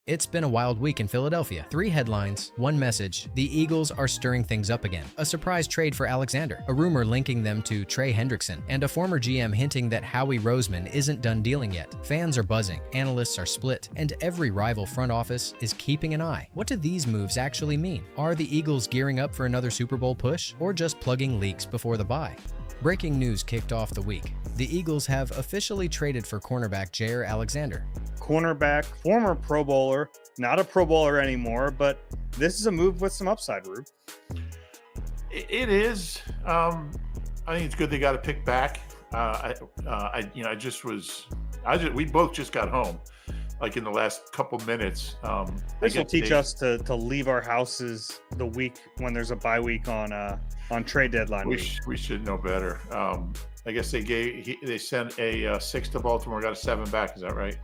It's been a wild week in Philadelphia. 3 headlines, 1 message. The Eagles are stirring things up again. A surprise trade for Alexander, a rumor linking them to Trey Hendrickson, and a former GM hinting that Howie Roseman isn't done dealing yet. Fans are buzzing, analysts are split, and every rival front office is keeping an eye. What do these moves actually mean? Are the Eagles gearing up for another Super Bowl push, or just plugging leaks before the bye? Breaking news kicked off the week. The Eagles have officially traded for cornerback Jaire Alexander. Cornerback, former Pro Bowler, not a Pro Bowler anymore, but this is a move with some upside, Rube. It is. I think it's good they got a pick back. We both just got home, like in the last couple minutes. This will teach us to leave our houses the week when there's a bye week on trade deadline. We should know better. I guess they sent a 6 to Baltimore, got a 7 back. Is that right?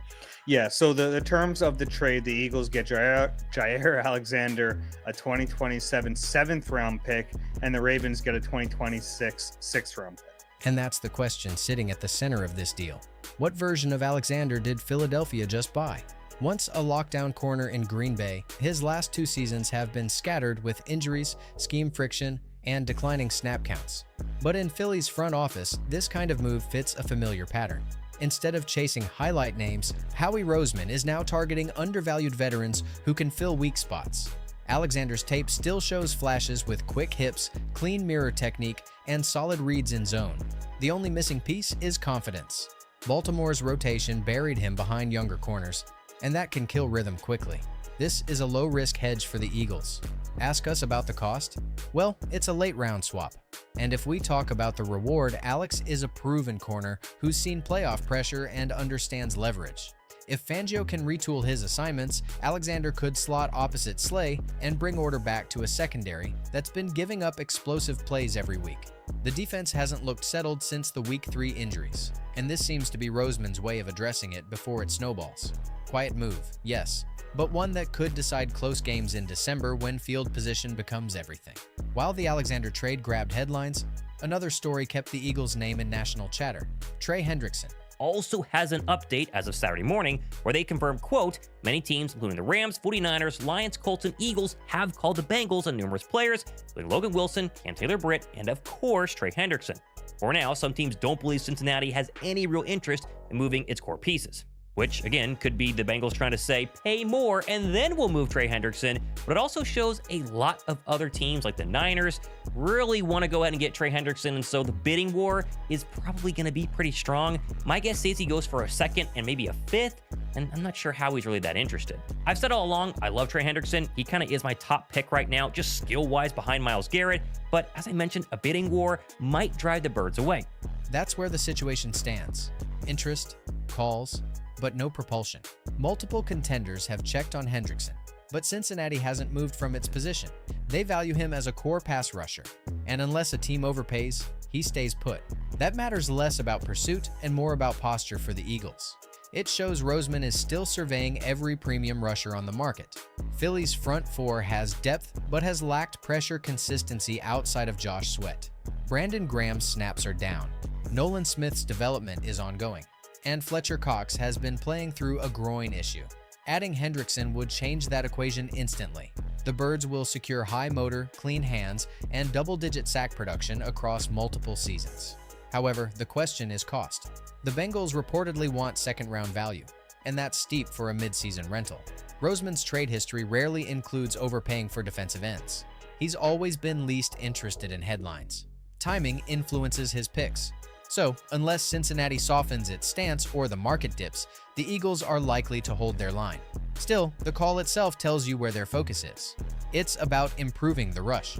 Yeah. So the terms of the trade, the Eagles get Jaire Alexander, a 2027 7th round pick, and the Ravens get a 2026 6th round pick. And that's the question sitting at the center of this deal. What version of Alexander did Philadelphia just buy? Once a lockdown corner in Green Bay, his last 2 seasons have been scattered with injuries, scheme friction, and declining snap counts. But in Philly's front office, this kind of move fits a familiar pattern. Instead of chasing highlight names, Howie Roseman is now targeting undervalued veterans who can fill weak spots. Alexander's tape still shows flashes with quick hips, clean mirror technique, and solid reads in zone. The only missing piece is confidence. Baltimore's rotation buried him behind younger corners, and that can kill rhythm quickly. This is a low-risk hedge for the Eagles. Ask us about the cost? Well, it's a late-round swap. And if we talk about the reward, Alex is a proven corner who's seen playoff pressure and understands leverage. If Fangio can retool his assignments, Alexander could slot opposite Slay and bring order back to a secondary that's been giving up explosive plays every week. The defense hasn't looked settled since the Week 3 injuries, and this seems to be Roseman's way of addressing it before it snowballs. Quiet move, yes, but one that could decide close games in December when field position becomes everything. While the Alexander trade grabbed headlines, another story kept the Eagles' name in national chatter. Trey Hendrickson also has an update as of Saturday morning where they confirmed, quote, many teams, including the Rams, 49ers, Lions, Colts, and Eagles, have called the Bengals on numerous players, including Logan Wilson, Cam Taylor-Britt, and of course, Trey Hendrickson. For now, some teams don't believe Cincinnati has any real interest in moving its core pieces, which, again, could be the Bengals trying to say, pay more, and then we'll move Trey Hendrickson. But it also shows a lot of other teams, like the Niners, really want to go ahead and get Trey Hendrickson, and so the bidding war is probably going to be pretty strong. My guess is he goes for a 2nd and maybe a 5th, and I'm not sure how he's really that interested. I've said all along, I love Trey Hendrickson. He kind of is my top pick right now, just skill-wise behind Myles Garrett, but as I mentioned, a bidding war might drive the birds away. That's where the situation stands. Interest, calls, but no propulsion. Multiple contenders have checked on Hendrickson, but Cincinnati hasn't moved from its position. They value him as a core pass rusher, and unless a team overpays, he stays put. That matters less about pursuit and more about posture for the Eagles. It shows Roseman is still surveying every premium rusher on the market. Philly's front 4 has depth, but has lacked pressure consistency outside of Josh Sweat. Brandon Graham's snaps are down. Nolan Smith's development is ongoing, and Fletcher Cox has been playing through a groin issue. Adding Hendrickson would change that equation instantly. The Birds will secure high motor, clean hands, and double-digit sack production across multiple seasons. However, the question is cost. The Bengals reportedly want 2nd-round value, and that's steep for a mid-season rental. Roseman's trade history rarely includes overpaying for defensive ends. He's always been least interested in headlines. Timing influences his picks. So, unless Cincinnati softens its stance or the market dips, the Eagles are likely to hold their line. Still, the call itself tells you where their focus is. It's about improving the rush,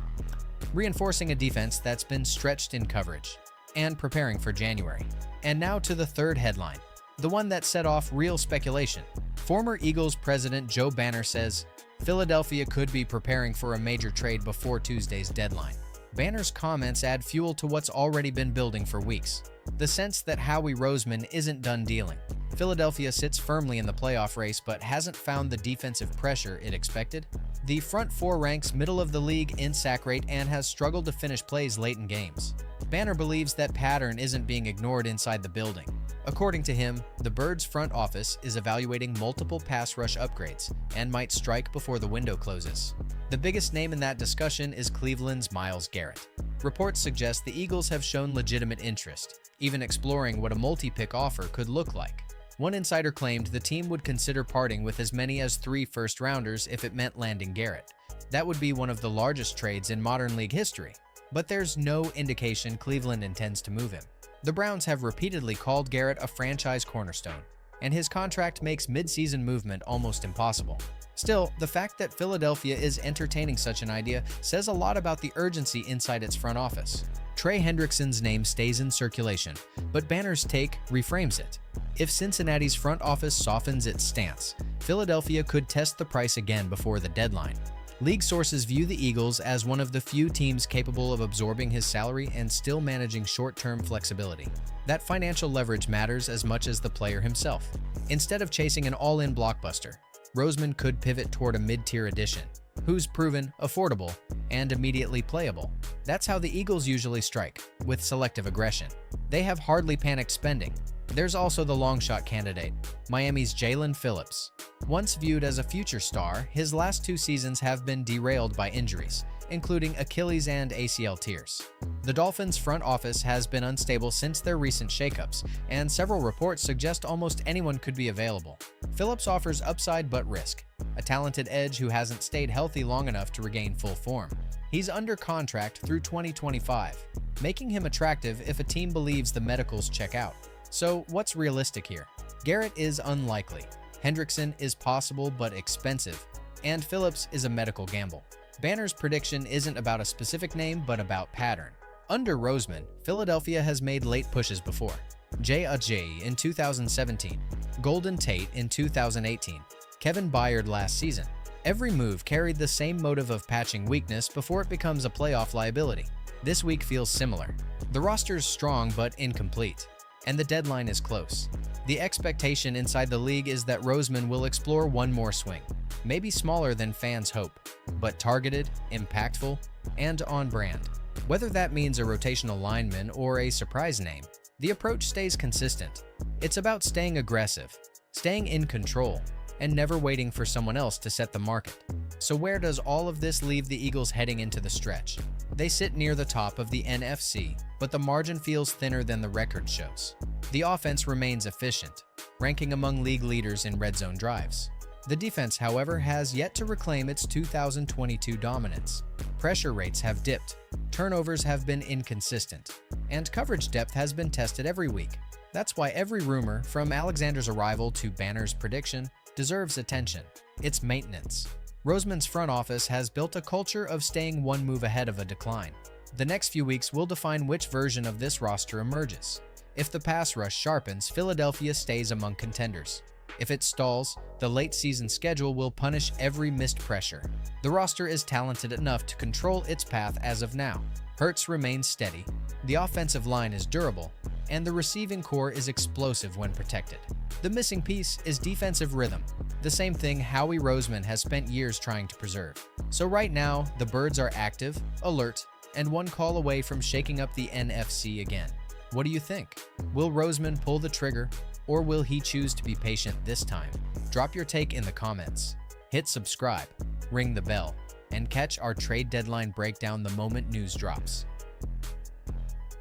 reinforcing a defense that's been stretched in coverage, and preparing for January. And now to the 3rd headline, the one that set off real speculation. Former Eagles president Joe Banner says Philadelphia could be preparing for a major trade before Tuesday's deadline. Banner's comments add fuel to what's already been building for weeks. The sense that Howie Roseman isn't done dealing. Philadelphia sits firmly in the playoff race but hasn't found the defensive pressure it expected. The front 4 ranks middle of the league in sack rate and has struggled to finish plays late in games. Banner believes that pattern isn't being ignored inside the building. According to him, the Birds' front office is evaluating multiple pass rush upgrades and might strike before the window closes. The biggest name in that discussion is Cleveland's Myles Garrett. Reports suggest the Eagles have shown legitimate interest, even exploring what a multi-pick offer could look like. One insider claimed the team would consider parting with as many as 3 first-rounders if it meant landing Garrett. That would be one of the largest trades in modern league history. But there's no indication Cleveland intends to move him. The Browns have repeatedly called Garrett a franchise cornerstone, and his contract makes mid-season movement almost impossible. Still, the fact that Philadelphia is entertaining such an idea says a lot about the urgency inside its front office. Trey Hendrickson's name stays in circulation, but Banner's take reframes it. If Cincinnati's front office softens its stance, Philadelphia could test the price again before the deadline. League sources view the Eagles as one of the few teams capable of absorbing his salary and still managing short-term flexibility. That financial leverage matters as much as the player himself. Instead of chasing an all-in blockbuster, Roseman could pivot toward a mid-tier addition, who's proven, affordable, and immediately playable. That's how the Eagles usually strike, with selective aggression. They have hardly panicked spending. There's also the long-shot candidate, Miami's Jalen Phillips. Once viewed as a future star, his last 2 seasons have been derailed by injuries, including Achilles and ACL tears. The Dolphins' front office has been unstable since their recent shakeups, and several reports suggest almost anyone could be available. Phillips offers upside but risk, a talented edge who hasn't stayed healthy long enough to regain full form. He's under contract through 2025, making him attractive if a team believes the medicals check out. So what's realistic here? Garrett is unlikely, Hendrickson is possible but expensive, and Phillips is a medical gamble. Banner's prediction isn't about a specific name but about pattern. Under Roseman, Philadelphia has made late pushes before. Jay Ajayi in 2017, Golden Tate in 2018, Kevin Byard last season. Every move carried the same motive of patching weakness before it becomes a playoff liability. This week feels similar. The roster's strong but incomplete, and the deadline is close. The expectation inside the league is that Roseman will explore one more swing, maybe smaller than fans hope, but targeted, impactful, and on brand. Whether that means a rotational lineman or a surprise name, the approach stays consistent. It's about staying aggressive, staying in control, and never waiting for someone else to set the market. So where does all of this leave the Eagles heading into the stretch? They sit near the top of the NFC, but the margin feels thinner than the record shows. The offense remains efficient, ranking among league leaders in red zone drives. The defense, however, has yet to reclaim its 2022 dominance. Pressure rates have dipped, turnovers have been inconsistent, and coverage depth has been tested every week. That's why every rumor, from Alexander's arrival to Banner's prediction, deserves attention. It's maintenance. Roseman's front office has built a culture of staying one move ahead of a decline. The next few weeks will define which version of this roster emerges. If the pass rush sharpens, Philadelphia stays among contenders. If it stalls, the late season schedule will punish every missed pressure. The roster is talented enough to control its path as of now. Hurts remains steady, the offensive line is durable, and the receiving core is explosive when protected. The missing piece is defensive rhythm, the same thing Howie Roseman has spent years trying to preserve. So right now, the Birds are active, alert, and one call away from shaking up the NFC again. What do you think? Will Roseman pull the trigger, or will he choose to be patient this time? Drop your take in the comments. Hit subscribe, ring the bell, and catch our trade deadline breakdown the moment news drops.